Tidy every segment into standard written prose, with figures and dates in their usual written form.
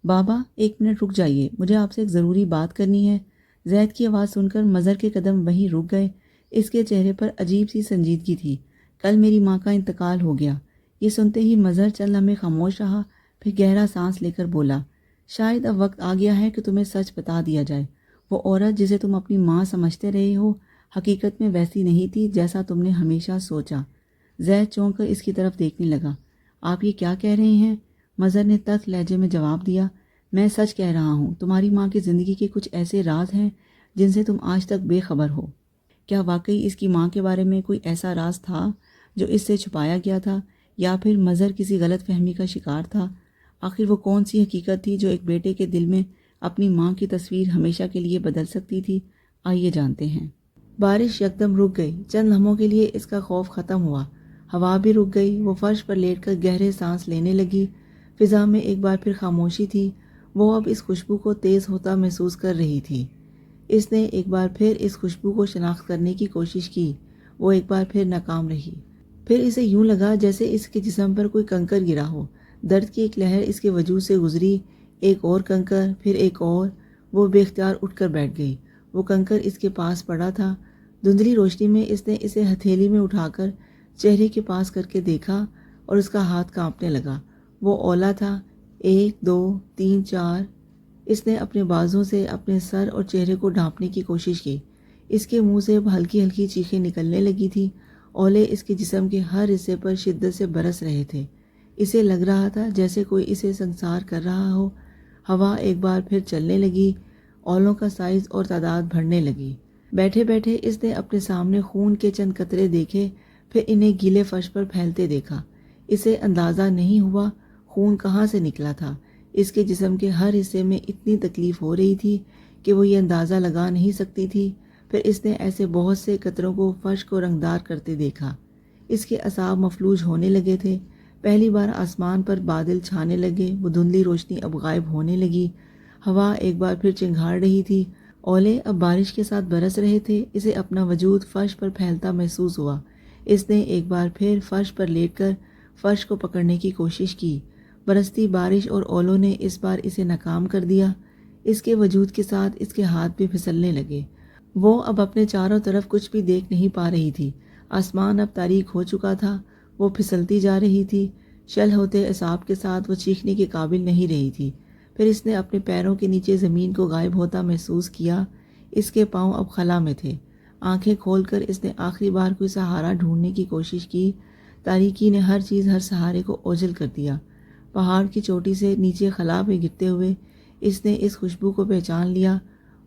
بابا ایک منٹ رک جائیے، مجھے آپ سے ایک ضروری بات کرنی ہے۔ زید کی آواز سن کر مظہر کے قدم وہیں رک گئے۔ اس کے چہرے پر عجیب سی سنجیدگی تھی۔ کل میری ماں کا انتقال ہو گیا۔ یہ سنتے ہی مظہر چند لمحے خاموش رہا، پھر گہرا سانس لے کر بولا، شاید اب وقت آ گیا ہے کہ تمہیں سچ بتا دیا جائے۔ وہ عورت جسے تم اپنی ماں سمجھتے رہے ہو حقیقت میں ویسی نہیں تھی جیسا تم نے ہمیشہ سوچا۔ زید چونک کر اس کی طرف دیکھنے لگا۔ آپ یہ کیا کہہ رہے ہیں؟ مظہر نے تلخ لہجے میں جواب دیا، میں سچ کہہ رہا ہوں۔ تمہاری ماں کی زندگی کے کچھ ایسے راز ہیں جن سے تم آج تک بے خبر ہو۔ کیا واقعی اس کی ماں کے بارے میں کوئی ایسا راز تھا جو اس سے چھپایا گیا تھا، یا پھر مظہر کسی غلط فہمی کا شکار تھا؟ آخر وہ کون سی حقیقت تھی جو ایک بیٹے کے دل میں اپنی ماں کی تصویر ہمیشہ کے لیے بدل سکتی تھی؟ آئیے جانتے ہیں۔ بارش یکدم رک گئی۔ چند لمحوں کے لیے اس کا خوف ختم ہوا۔ ہوا بھی رک گئی۔ وہ فرش پر لیٹ کر گہرے سانس لینے لگی۔ فضا میں ایک بار پھر خاموشی تھی۔ وہ اب اس خوشبو کو تیز ہوتا محسوس کر رہی تھی۔ اس نے ایک بار پھر اس خوشبو کو شناخت کرنے کی کوشش کی۔ وہ ایک بار پھر ناکام رہی۔ پھر اسے یوں لگا جیسے اس کے جسم پر کوئی کنکر گرا ہو۔ درد کی ایک لہر اس کے وجود سے گزری۔ ایک اور کنکر، پھر ایک اور۔ وہ بے اختیار اٹھ کر بیٹھ گئی۔ وہ کنکر اس کے پاس پڑا تھا۔ دھندلی روشنی میں اس نے اسے ہتھیلی میں اٹھا کر چہرے کے پاس کر کے دیکھا اور اس کا ہاتھ کانپنے لگا۔ وہ اولا تھا۔ 1 2 3 4۔ اس نے اپنے بازوں سے اپنے سر اور چہرے کو ڈھانپنے کی کوشش کی۔ اس کے منہ سے ہلکی ہلکی چیخیں نکلنے لگی تھی۔ اولے اس کے جسم کے ہر حصے پر شدت سے برس رہے تھے۔ اسے لگ رہا تھا جیسے کوئی اسے سنسار کر رہا ہو۔ ہوا ایک بار پھر چلنے لگی۔ اولوں کا سائز اور تعداد بڑھنے لگی۔ بیٹھے بیٹھے اس نے اپنے سامنے خون کے چند قطرے دیکھے، پھر انہیں گیلے فرش پر پھیلتے دیکھا۔ اسے اندازہ نہیں ہوا خون کہاں سے نکلا تھا۔ اس کے جسم کے ہر حصے میں اتنی تکلیف ہو رہی تھی کہ وہ یہ اندازہ لگا نہیں سکتی تھی۔ پھر اس نے ایسے بہت سے قطروں کو فرش کو رنگدار کرتے دیکھا۔ اس کے اعصاب مفلوج ہونے لگے تھے۔ پہلی بار آسمان پر بادل چھانے لگے۔ وہ دھندلی روشنی اب غائب ہونے لگی۔ ہوا ایک بار پھر چنگھاڑ رہی تھی۔ اولے اب بارش کے ساتھ برس رہے تھے۔ اسے اپنا وجود فرش پر پھیلتا محسوس ہوا۔ اس نے ایک بار پھر فرش پر لیٹ کر فرش کو پکڑنے کی کوشش کی۔ برستی بارش اور اولوں نے اس بار اسے ناکام کر دیا۔ اس کے وجود کے ساتھ اس کے ہاتھ بھی پھسلنے لگے۔ وہ اب اپنے چاروں طرف کچھ بھی دیکھ نہیں پا رہی تھی۔ آسمان اب تاریک ہو چکا تھا۔ وہ پھسلتی جا رہی تھی۔ شل ہوتے اعصاب کے ساتھ وہ چیخنے کے قابل نہیں رہی تھی۔ پھر اس نے اپنے پیروں کے نیچے زمین کو غائب ہوتا محسوس کیا۔ اس کے پاؤں اب خلا میں تھے۔ آنکھیں کھول کر اس نے آخری بار کوئی سہارا ڈھونڈنے کی کوشش کی۔ تاریکی نے ہر چیز ہر سہارے کو اوجھل کر دیا۔ پہاڑ کی چوٹی سے نیچے خلا میں گرتے ہوئے اس نے اس خوشبو کو پہچان لیا۔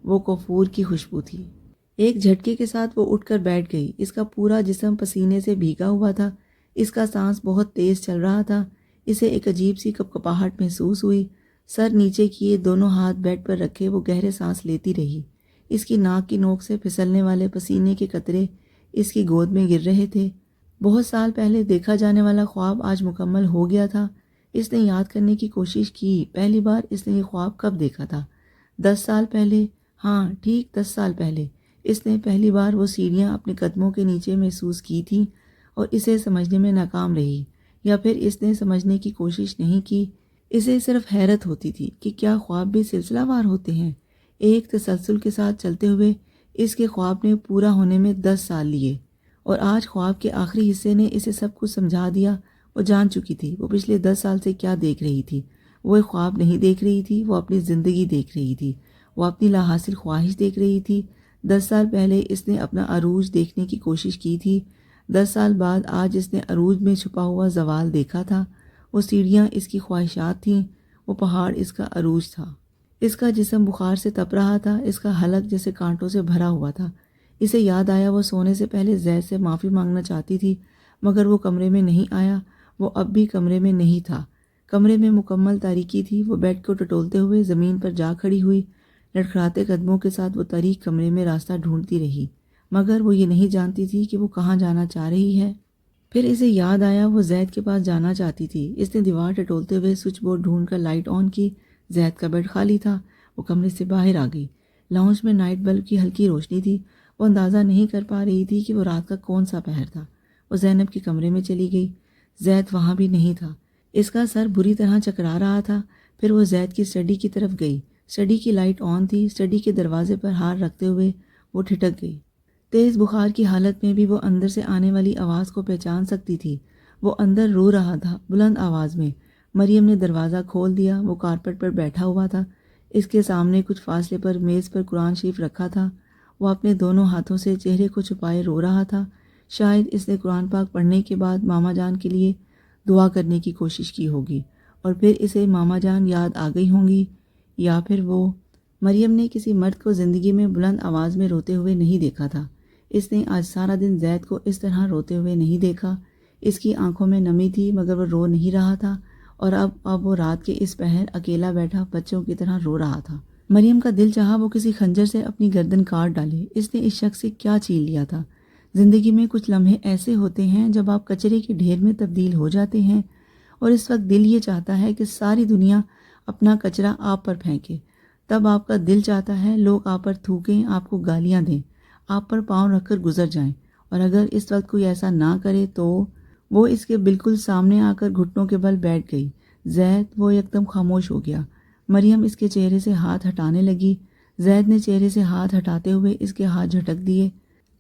وہ کافور کی خوشبو تھی۔ ایک جھٹکے کے ساتھ وہ اٹھ کر بیٹھ گئی۔ اس کا پورا جسم پسینے سے بھیگا ہوا تھا۔ اس کا سانس بہت تیز چل رہا تھا۔ اسے ایک عجیب سی کپکپاہٹ محسوس ہوئی۔ سر نیچے کیے دونوں ہاتھ بیڈ پر رکھے وہ گہرے سانس لیتی رہی۔ اس کی ناک کی نوک سے پھسلنے والے پسینے کے قطرے اس کی گود میں گر رہے تھے۔ بہت سال پہلے دیکھا جانے والا خواب آج مکمل ہو گیا تھا۔ اس نے یاد کرنے کی کوشش کی، پہلی بار اس نے یہ خواب کب دیکھا تھا؟ 10 سال پہلے؟ ہاں ٹھیک 10 سال پہلے۔ اس نے پہلی بار وہ سیڑھیاں اپنے قدموں کے نیچے محسوس کی تھیں اور اسے سمجھنے میں ناکام رہی، یا پھر اس نے سمجھنے کی کوشش نہیں کی۔ اسے صرف حیرت ہوتی تھی کہ کیا خواب بھی سلسلہ وار ہوتے ہیں؟ ایک تسلسل کے ساتھ چلتے ہوئے اس کے خواب نے پورا ہونے میں 10 سال لیے، اور آج خواب کے آخری حصے نے اسے سب کچھ سمجھا دیا۔ وہ جان چکی تھی وہ پچھلے 10 سال سے کیا دیکھ رہی تھی۔ وہ ایک خواب نہیں دیکھ رہی تھی، وہ اپنی زندگی دیکھ رہی تھی۔ وہ اپنی لاحاصل خواہش دیکھ رہی تھی۔ 10 سال پہلے اس نے اپنا عروج دیکھنے کی کوشش کی تھی۔ 10 سال بعد آج اس نے عروج میں چھپا ہوا زوال دیکھا تھا۔ وہ سیڑھیاں اس کی خواہشات تھیں، وہ پہاڑ اس کا عروج تھا۔ اس کا جسم بخار سے تپ رہا تھا، اس کا حلق جیسے کانٹوں سے بھرا ہوا تھا۔ اسے یاد آیا وہ سونے سے پہلے زید سے معافی مانگنا چاہتی تھی، مگر وہ کمرے میں نہیں آیا۔ وہ اب بھی کمرے میں نہیں تھا۔ کمرے میں مکمل تاریکی تھی۔ وہ بیڈ کو ٹٹولتے ہوئے زمین پر جا کھڑی ہوئی۔ لڑکھڑاتے قدموں کے ساتھ وہ تاریک کمرے میں راستہ ڈھونڈتی رہی، مگر وہ یہ نہیں جانتی تھی کہ وہ کہاں جانا چاہ رہی ہے۔ پھر اسے یاد آیا وہ زید کے پاس جانا چاہتی تھی۔ اس نے دیوار ٹٹولتے ہوئے سوئچ بورڈ ڈھونڈ کر لائٹ آن کی۔ زید کا بیڈ خالی تھا۔ وہ کمرے سے باہر آ گئی۔ لاؤنج میں نائٹ بلب کی ہلکی روشنی تھی۔ وہ اندازہ نہیں کر پا رہی تھی کہ وہ رات کا کون سا پہر تھا۔ وہ زینب کے کمرے میں چلی گئی۔ زید وہاں بھی نہیں تھا۔ اس کا سر بری طرح چکرا رہا تھا۔ پھر وہ زید کی اسٹڈی کی طرف گئی۔ اسٹڈی کی لائٹ آن تھی۔ اسٹڈی کے دروازے پر ہاتھ رکھتے ہوئے وہ ٹھٹک گئی۔ تیز بخار کی حالت میں بھی وہ اندر سے آنے والی آواز کو پہچان سکتی تھی۔ وہ اندر رو رہا تھا بلند آواز میں۔ مریم نے دروازہ کھول دیا۔ وہ کارپٹ پر بیٹھا ہوا تھا۔ اس کے سامنے کچھ فاصلے پر میز پر قرآن شریف رکھا تھا۔ وہ اپنے دونوں ہاتھوں سے چہرے کو چھپائے رو رہا تھا۔ شاید اس نے قرآن پاک پڑھنے کے بعد ماما جان کے لیے دعا کرنے کی کوشش کی ہوگی اور پھر اسے ماما جان یاد آ گئی ہوں گی، یا پھر وہ مریم نے کسی مرد کو زندگی میں بلند آواز میں روتے ہوئے نہیں دیکھا تھا۔ اس نے آج سارا دن زید کو اس طرح روتے ہوئے نہیں دیکھا۔ اس کی آنکھوں میں نمی تھی مگر وہ رو نہیں رہا تھا، اور اب وہ رات کے اس پہر اکیلا بیٹھا بچوں کی طرح رو رہا تھا۔ مریم کا دل چاہا وہ کسی خنجر سے اپنی گردن کاٹ ڈالے۔ اس نے اس شخص سے کیا چھین لیا تھا؟ زندگی میں کچھ لمحے ایسے ہوتے ہیں جب آپ کچرے کے ڈھیر میں تبدیل ہو جاتے ہیں، اور اس وقت دل یہ چاہتا ہے کہ ساری دنیا اپنا کچرا آپ پر پھینکے۔ تب آپ کا دل چاہتا ہے لوگ آپ پر تھوکیں، آپ کو گالیاں دیں، آپ پر پاؤں رکھ کر گزر جائیں، اور اگر اس وقت کوئی ایسا نہ کرے تو وہ اس کے بالکل سامنے آ کر گھٹنوں کے بل بیٹھ گئی۔ زید، وہ یکدم خاموش ہو گیا۔ مریم اس کے چہرے سے ہاتھ ہٹانے لگی۔ زید نے چہرے سے ہاتھ ہٹاتے ہوئے اس کے ہاتھ جھٹک دیے۔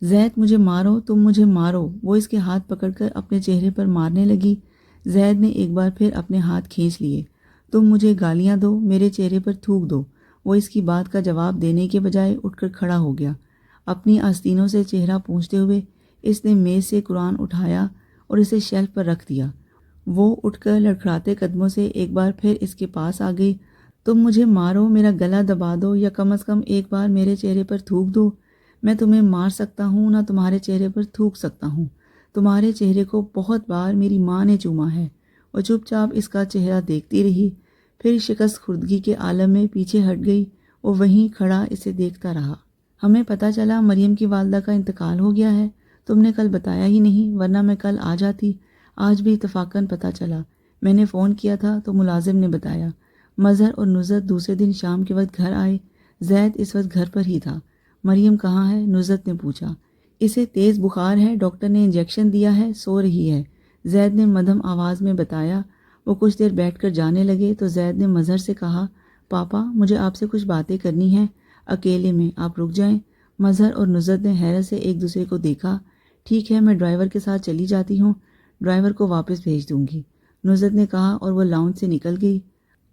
زید، مجھے مارو، تم مجھے مارو۔ وہ اس کے ہاتھ پکڑ کر اپنے چہرے پر مارنے لگی۔ زید نے ایک بار پھر اپنے ہاتھ کھینچ لیے۔ تم مجھے گالیاں دو، میرے چہرے پر تھوک دو۔ وہ اس کی بات کا جواب دینے کے بجائے اٹھ کر کھڑا ہو گیا۔ اپنی آستینوں سے چہرہ پونچھتے ہوئے اس نے میز سے قرآن اٹھایا اور اسے شیلف پر رکھ دیا۔ وہ اٹھ کر لڑکھڑاتے قدموں سے ایک بار پھر اس کے پاس آ گئی۔ تم مجھے مارو، میرا گلا دبا دو، یا کم از کم ایک بار میرے چہرے پر تھوک دو۔ میں تمہیں مار سکتا ہوں، نہ تمہارے چہرے پر تھوک سکتا ہوں۔ تمہارے چہرے کو بہت بار میری ماں نے چوما ہے۔ وہ چپ چاپ اس کا چہرہ دیکھتی رہی، پھر شکست خوردگی کے عالم میں پیچھے ہٹ گئی۔ وہ وہیں کھڑا اسے دیکھتا رہا۔ ہمیں پتہ چلا مریم کی والدہ کا انتقال ہو گیا ہے۔ تم نے کل بتایا ہی نہیں، ورنہ میں کل آ جاتی۔ آج بھی اتفاقاً پتہ چلا۔ میں نے فون کیا تھا تو ملازم نے بتایا۔ مظہر اور نصرت دوسرے دن شام کے وقت گھر آئے۔ زید اس وقت گھر پر ہی تھا۔ مریم کہاں ہے؟ نصرت نے پوچھا۔ اسے تیز بخار ہے، ڈاکٹر نے انجیکشن دیا ہے، سو رہی ہے، زید نے مدھم آواز میں بتایا۔ وہ کچھ دیر بیٹھ کر جانے لگے تو زید نے مظہر سے کہا، پاپا مجھے آپ سے کچھ باتیں کرنی ہیں، اکیلے میں، آپ رک جائیں۔ مظہر اور نصرت نے حیرت سے ایک دوسرے کو دیکھا۔ ٹھیک ہے، میں ڈرائیور کے ساتھ چلی جاتی ہوں، ڈرائیور کو واپس بھیج دوں گی، نصرت نے کہا، اور وہ لاؤنج سے نکل گئی۔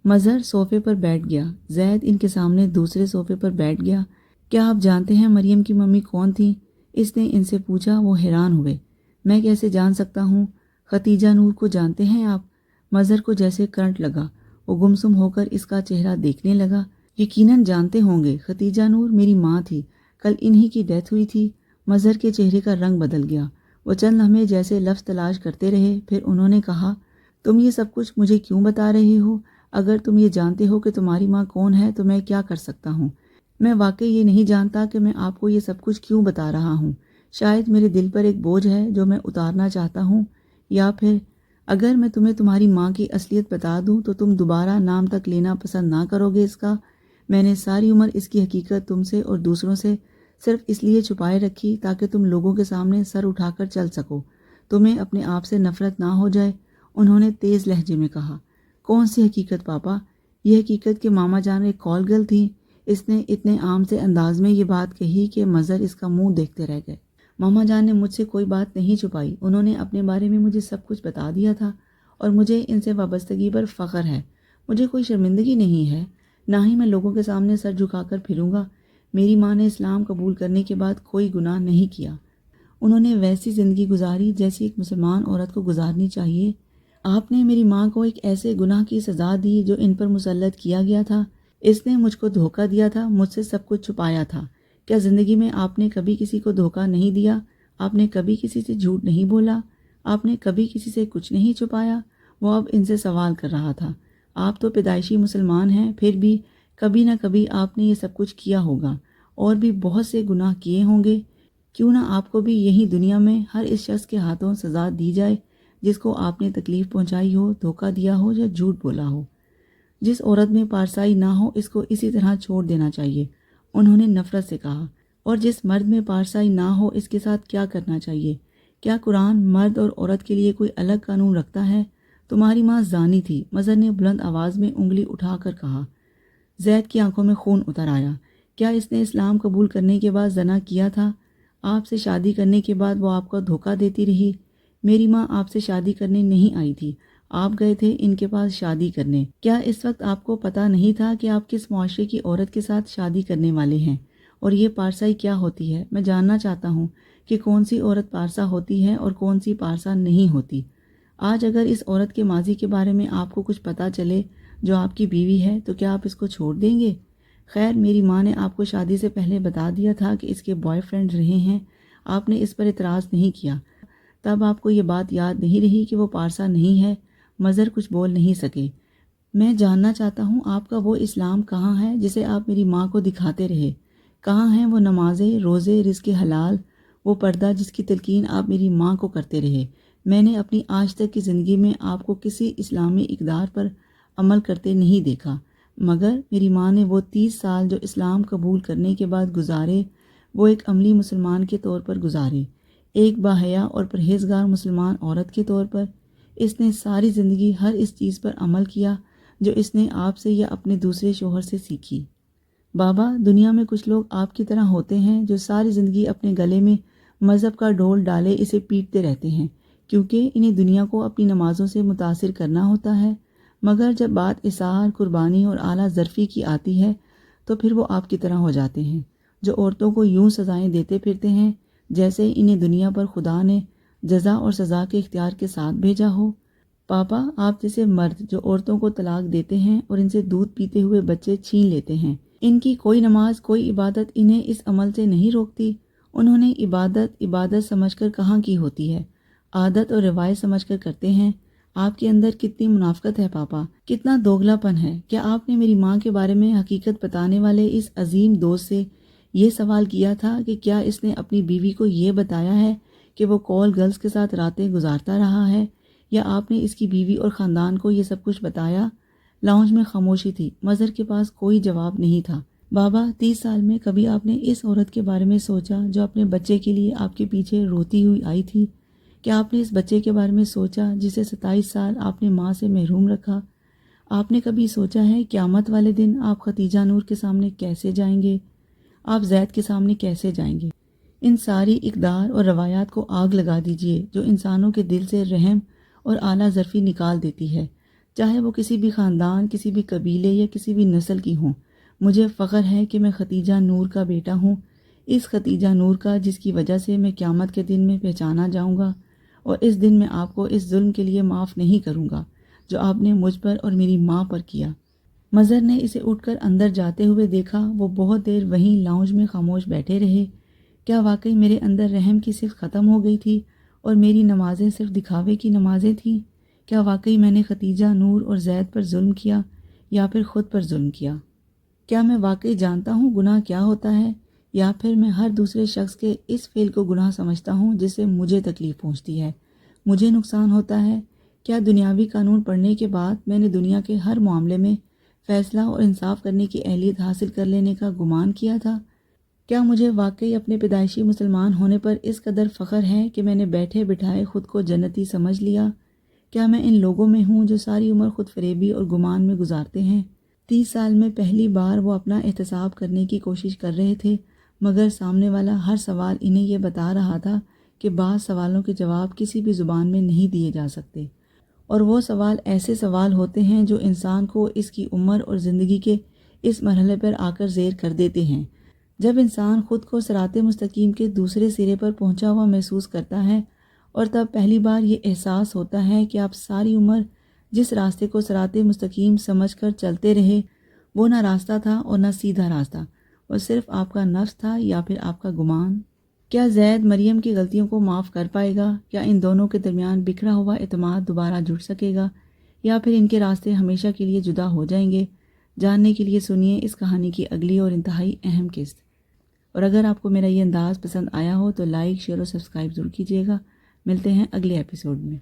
مظہر صوفے پر بیٹھ گیا۔ زید ان کے سامنے دوسرے صوفے پر بیٹھ گیا۔ کیا آپ جانتے ہیں مریم کی ممی کون تھیں؟ اس نے ان سے پوچھا۔ وہ حیران ہوئے۔ میں کیسے جان سکتا ہوں؟ ختیجہ نور کو جانتے ہیں آپ؟ مظہر کو جیسے کرنٹ لگا۔ وہ گمسم ہو کر اس کا چہرہ دیکھنے لگا۔ یقیناً جانتے ہوں گے، ختیجہ نور میری ماں تھی، کل انہی کی ڈیتھ ہوئی تھی۔ مظہر کے چہرے کا رنگ بدل گیا۔ وہ چند لمحے جیسے لفظ تلاش کرتے رہے، پھر انہوں نے کہا، تم یہ سب کچھ مجھے کیوں بتا رہے ہو؟ اگر تم یہ جانتے ہو کہ تمہاری ماں کون ہے تو میں کیا کر سکتا ہوں؟ میں واقعی یہ نہیں جانتا کہ میں آپ کو یہ سب کچھ کیوں بتا رہا ہوں۔ شاید میرے دل پر ایک بوجھ ہے جو میں اتارنا چاہتا ہوں، یا پھر اگر میں تمہیں تمہاری ماں کی اصلیت بتا دوں تو تم دوبارہ نام تک لینا پسند نہ کرو گے اس کا۔ میں نے ساری عمر اس کی حقیقت تم سے اور دوسروں سے صرف اس لیے چھپائے رکھی تاکہ تم لوگوں کے سامنے سر اٹھا کر چل سکو، تمہیں اپنے آپ سے نفرت نہ ہو جائے، انہوں نے تیز لہجے میں کہا۔ کون سی حقیقت پاپا؟ یہ حقیقت کہ ماما جان ایک کال گرل تھیں۔ اس نے اتنے عام سے انداز میں یہ بات کہی کہ مظہر اس کا منہ دیکھتے رہ گئے۔ ماما جان نے مجھ سے کوئی بات نہیں چھپائی، انہوں نے اپنے بارے میں مجھے سب کچھ بتا دیا تھا، اور مجھے ان سے وابستگی پر فخر ہے۔ مجھے کوئی شرمندگی نہیں ہے، نہ ہی میں لوگوں کے سامنے سر جھکا کر پھروں گا۔ میری ماں نے اسلام قبول کرنے کے بعد کوئی گناہ نہیں کیا۔ انہوں نے ویسی زندگی گزاری جیسی ایک مسلمان عورت کو گزارنی چاہیے۔ آپ نے میری ماں کو ایک ایسے گناہ کی سزا دی جو ان پر مسلط کیا گیا تھا۔ اس نے مجھ کو دھوکہ دیا تھا، مجھ سے سب کچھ چھپایا تھا۔ کیا زندگی میں آپ نے کبھی کسی کو دھوکہ نہیں دیا؟ آپ نے کبھی کسی سے جھوٹ نہیں بولا؟ آپ نے کبھی کسی سے کچھ نہیں چھپایا؟ وہ اب ان سے سوال کر رہا تھا۔ آپ تو پیدائشی مسلمان ہیں، پھر بھی کبھی نہ کبھی آپ نے یہ سب کچھ کیا ہوگا، اور بھی بہت سے گناہ کیے ہوں گے۔ کیوں نہ آپ کو بھی یہی دنیا میں ہر اس شخص کے ہاتھوں سزا دی جائے جس کو آپ نے تکلیف پہنچائی ہو، دھوکہ دیا ہو یا جھوٹ بولا ہو۔ جس عورت میں پارسائی نہ ہو اس کو اسی طرح چھوڑ دینا چاہیے، انہوں نے نفرت سے کہا۔ اور جس مرد میں پارسائی نہ ہو اس کے ساتھ کیا کرنا چاہیے؟ کیا قرآن مرد اور عورت کے لیے کوئی الگ قانون رکھتا ہے؟ تمہاری ماں زانی تھی، مظہر نے بلند آواز میں انگلی اٹھا کر کہا۔ زید کی آنکھوں میں خون اتر آیا۔ کیا اس نے اسلام قبول کرنے کے بعد زنا کیا تھا؟ آپ سے شادی کرنے کے بعد وہ آپ کو دھوکہ دیتی رہی؟ میری ماں آپ سے شادی کرنے نہیں آئی تھی، آپ گئے تھے ان کے پاس شادی کرنے۔ کیا اس وقت آپ کو پتہ نہیں تھا کہ آپ کس معاشرے کی عورت کے ساتھ شادی کرنے والے ہیں؟ اور یہ پارسائی کیا ہوتی ہے؟ میں جاننا چاہتا ہوں کہ کون سی عورت پارسا ہوتی ہے اور کون سی پارسا نہیں ہوتی۔ آج اگر اس عورت کے ماضی کے بارے میں آپ کو کچھ پتہ چلے جو آپ کی بیوی ہے تو کیا آپ اس کو چھوڑ دیں گے؟ خیر، میری ماں نے آپ کو شادی سے پہلے بتا دیا تھا کہ اس کے بوائے فرینڈ رہے ہیں، آپ نے اس پر اعتراض نہیں کیا۔ تب آپ کو یہ بات یاد نہیں رہی کہ وہ پارسا نہیں ہے؟ مظہر کچھ بول نہیں سکے۔ میں جاننا چاہتا ہوں آپ کا وہ اسلام کہاں ہے جسے آپ میری ماں کو دکھاتے رہے؟ کہاں ہیں وہ نمازیں، روزے، رزق حلال، وہ پردہ جس کی تلقین آپ میری ماں کو کرتے رہے؟ میں نے اپنی آج تک کی زندگی میں آپ کو کسی اسلامی اقدار پر عمل کرتے نہیں دیکھا، مگر میری ماں نے وہ 30 سال جو اسلام قبول کرنے کے بعد گزارے وہ ایک عملی مسلمان کے طور پر گزارے، ایک باحیا اور پرہیزگار مسلمان عورت کے طور پر۔ اس نے ساری زندگی ہر اس چیز پر عمل کیا جو اس نے آپ سے یا اپنے دوسرے شوہر سے سیکھی۔ بابا، دنیا میں کچھ لوگ آپ کی طرح ہوتے ہیں جو ساری زندگی اپنے گلے میں مذہب کا ڈھول ڈالے اسے پیٹتے رہتے ہیں کیونکہ انہیں دنیا کو اپنی نمازوں سے متاثر کرنا ہوتا ہے، مگر جب بات اثار، قربانی اور اعلیٰ ظرفی کی آتی ہے تو پھر وہ آپ کی طرح ہو جاتے ہیں جو عورتوں کو یوں سزائیں دیتے پھرتے ہیں جیسے انہیں دنیا پر خدا نے جزا اور سزا کے اختیار کے ساتھ بھیجا ہو۔ پاپا، آپ جیسے مرد جو عورتوں کو طلاق دیتے ہیں اور ان سے دودھ پیتے ہوئے بچے چھین لیتے ہیں، ان کی کوئی نماز، کوئی عبادت انہیں اس عمل سے نہیں روکتی۔ انہوں نے عبادت سمجھ کر کہاں کی ہوتی ہے، عادت اور روایت سمجھ کر کرتے ہیں۔ آپ کے اندر کتنی منافقت ہے پاپا، کتنا دوگلا پن ہے۔ کیا آپ نے میری ماں کے بارے میں حقیقت بتانے والے اس عظیم دوست سے یہ سوال کیا تھا کہ کیا اس نے اپنی بیوی کو یہ بتایا ہے کہ وہ کال گرلز کے ساتھ راتیں گزارتا رہا ہے، یا آپ نے اس کی بیوی اور خاندان کو یہ سب کچھ بتایا؟ لاؤنج میں خاموشی تھی، مظہر کے پاس کوئی جواب نہیں تھا۔ بابا، 30 سال میں کبھی آپ نے اس عورت کے بارے میں سوچا جو اپنے بچے کے لیے آپ کے پیچھے روتی ہوئی آئی تھی؟ کیا آپ نے اس بچے کے بارے میں سوچا جسے 27 سال آپ نے ماں سے محروم رکھا؟ آپ نے کبھی سوچا ہے قیامت والے دن آپ ختیجہ نور کے سامنے کیسے جائیں گے؟ آپ زید کے سامنے کیسے جائیں گے؟ ان ساری اقدار اور روایات کو آگ لگا دیجئے جو انسانوں کے دل سے رحم اور اعلیٰ ظرفی نکال دیتی ہے، چاہے وہ کسی بھی خاندان، کسی بھی قبیلے یا کسی بھی نسل کی ہوں۔ مجھے فخر ہے کہ میں ختیجہ نور کا بیٹا ہوں، اس ختیجہ نور کا جس کی وجہ سے میں قیامت کے دن میں پہچانا جاؤں گا، اور اس دن میں آپ کو اس ظلم کے لیے معاف نہیں کروں گا جو آپ نے مجھ پر اور میری ماں پر کیا۔ مظہر نے اسے اٹھ کر اندر جاتے ہوئے دیکھا۔ وہ بہت دیر وہیں لاؤنج میں خاموش بیٹھے رہے۔ کیا واقعی میرے اندر رحم کی صرف ختم ہو گئی تھی اور میری نمازیں صرف دکھاوے کی نمازیں تھیں؟ کیا واقعی میں نے ختیجہ نور اور زید پر ظلم کیا یا پھر خود پر ظلم کیا؟ کیا میں واقعی جانتا ہوں گناہ کیا ہوتا ہے، یا پھر میں ہر دوسرے شخص کے اس فعل کو گناہ سمجھتا ہوں جس سے مجھے تکلیف پہنچتی ہے، مجھے نقصان ہوتا ہے؟ کیا دنیاوی قانون پڑھنے کے بعد میں نے دنیا کے ہر معاملے میں فیصلہ اور انصاف کرنے کی اہلیت حاصل کر لینے کا گمان کیا تھا؟ کیا مجھے واقعی اپنے پیدائشی مسلمان ہونے پر اس قدر فخر ہے کہ میں نے بیٹھے بٹھائے خود کو جنتی سمجھ لیا؟ کیا میں ان لوگوں میں ہوں جو ساری عمر خود فریبی اور گمان میں گزارتے ہیں؟ 30 سال میں پہلی بار وہ اپنا احتساب کرنے کی کوشش کر رہے تھے، مگر سامنے والا ہر سوال انہیں یہ بتا رہا تھا کہ بعض سوالوں کے جواب کسی بھی زبان میں نہیں دیے جا سکتے، اور وہ سوال ایسے سوال ہوتے ہیں جو انسان کو اس کی عمر اور زندگی کے اس مرحلے پر آ کر زیر کر دیتے ہیں۔ جب انسان خود کو صراط مستقیم کے دوسرے سرے پر پہنچا ہوا محسوس کرتا ہے، اور تب پہلی بار یہ احساس ہوتا ہے کہ آپ ساری عمر جس راستے کو صراط مستقیم سمجھ کر چلتے رہے وہ نہ راستہ تھا اور نہ سیدھا راستہ، وہ صرف آپ کا نفس تھا یا پھر آپ کا گمان۔ کیا زید مریم کی غلطیوں کو معاف کر پائے گا؟ کیا ان دونوں کے درمیان بکھرا ہوا اعتماد دوبارہ جڑ سکے گا، یا پھر ان کے راستے ہمیشہ کے لیے جدا ہو جائیں گے؟ جاننے کے لیے سنیے اس کہانی کی اگلی اور انتہائی اہم قسط۔ اور اگر آپ کو میرا یہ انداز پسند آیا ہو تو لائک، شیئر اور سبسکرائب ضرور کیجیے گا۔ ملتے ہیں اگلے ایپیسوڈ میں۔